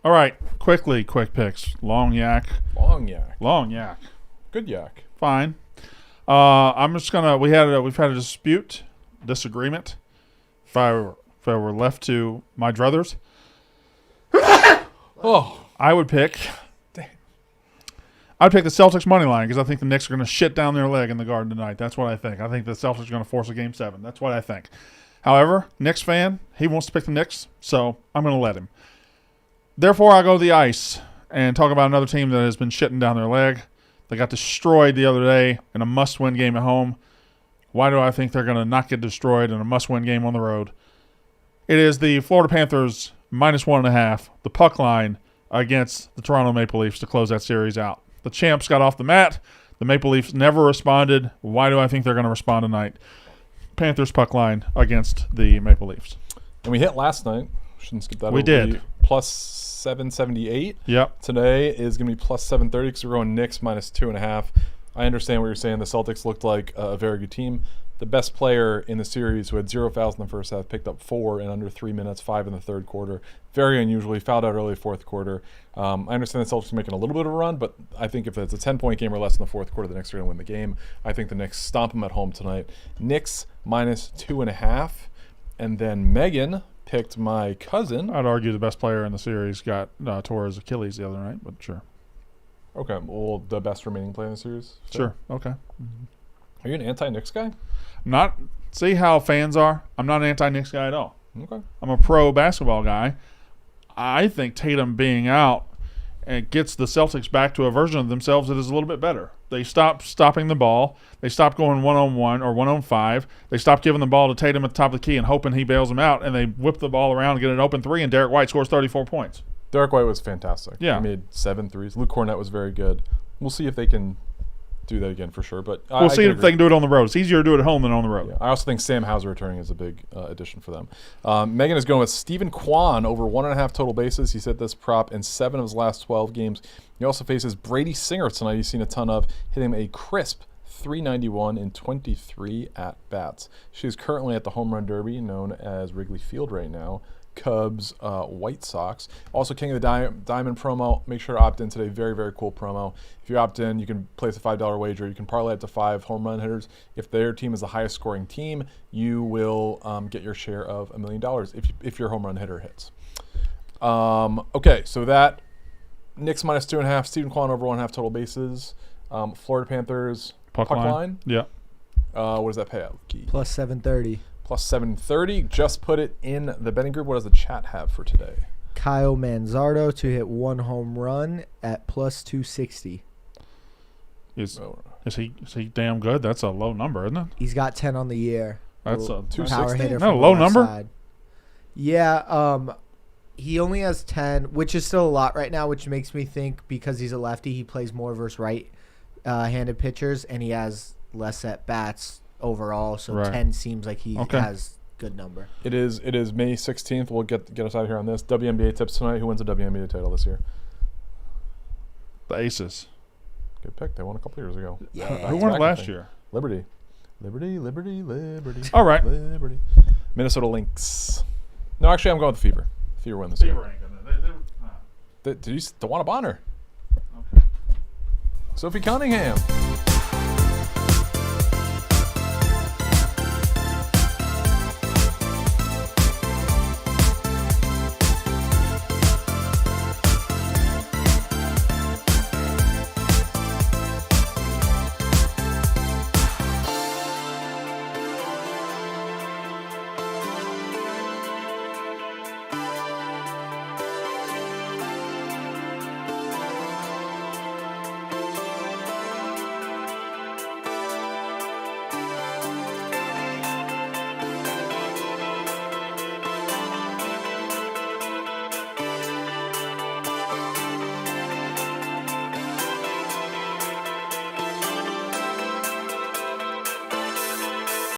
All right, quick picks. Long yak. Good yak. Fine. I'm just gonna. We've had a disagreement. If I were left to my druthers, I would pick. I'd pick the Celtics money line because I think the Knicks are going to shit down their leg in the Garden tonight. That's what I think. I think the Celtics are going to force a Game 7. That's what I think. However, Knicks fan, he wants to pick the Knicks, so I'm going to let him. Therefore, I go to the ice and talk about another team that has been shitting down their leg. They got destroyed the other day in a must-win game at home. Why do I think they're going to not get destroyed in a must-win game on the road? It is the Florida Panthers -1.5, the puck line against the Toronto Maple Leafs to close that series out. The champs got off the mat. The Maple Leafs never responded. Why do I think they're going to respond tonight? Panthers puck line against the Maple Leafs. And we hit last night. Shouldn't skip that. We did. Plus 778. Yep. Today is going to be plus 730 because we're going Knicks -2.5. I understand what you're saying. The Celtics looked like a very good team. The best player in the series, who had 0 fouls in the first half, picked up 4 in under 3 minutes, 5 in the third quarter. Very unusual. He fouled out early fourth quarter. I understand the Celtics are making a little bit of a run, but I think if it's a 10-point game or less in the fourth quarter, the Knicks are going to win the game. I think the Knicks stomp them at home tonight. Knicks -2.5. And then Megan picked my cousin. I'd argue the best player in the series got tore his Achilles the other night, but sure. Okay, well, the best remaining player in the series? Sure, okay. Are you an anti-Knicks guy? Not. See how fans are? I'm not an anti-Knicks guy at all. Okay. I'm a pro-basketball guy. I think Tatum being out and gets the Celtics back to a version of themselves that is a little bit better. They stop stopping the ball. They stop going one-on-1 or 1-on-5. They stop giving the ball to Tatum at the top of the key and hoping he bails them out, and they whip the ball around and get an open three, and Derek White scores 34 points. Derek White was fantastic. Yeah. He made 7 threes. Luke Cornett was very good. We'll see if they can do that again for sure. But we'll see if they can do it on the road. It's easier to do it at home than on the road. Yeah. I also think Sam Hauser returning is a big addition for them. Megan is going with Stephen Kwan over 1.5 total bases. He's hit this prop in 7 of his last 12 games. He also faces Brady Singer tonight. He's seen a ton of, hitting a crisp .391 in 23 at-bats. She is currently at the Home Run Derby, known as Wrigley Field right now. Cubs, White Sox. Also, King of the Diamond promo. Make sure to opt in today. Very, very cool promo. If you opt in, you can place a $5 wager. You can parlay up to 5 home run hitters. If their team is the highest scoring team, you will get your share of $1 million if your home run hitter hits. Okay, so that Knicks -2.5, Stephen Kwan over 1.5 total bases. Florida Panthers puck line. Yeah. What does that pay out, Key? Plus 730. Plus 730. Just put it in the betting group. What does the chat have for today? Kyle Manzardo to hit 1 home run at plus 260. Is he damn good? That's a low number, isn't it? He's got 10 on the year. That's a 260. Hitter no, from low the number. side. Yeah, he only has 10, which is still a lot right now, which makes me think because he's a lefty, he plays more versus right-handed pitchers, and he has less at bats overall. So right. 10 seems like he has good number. It is May 16th. We'll get us out of here on this. WNBA tips tonight. Who wins the WNBA title this year? The Aces. Good pick. They won a couple years ago. Yeah. Who won it last year? Liberty. All right. Liberty. Minnesota Lynx. No, actually, I'm going with the Fever. Fever win this year. Fever ain't gonna. Did you DeWanna Bonner? Okay. Sophie Cunningham.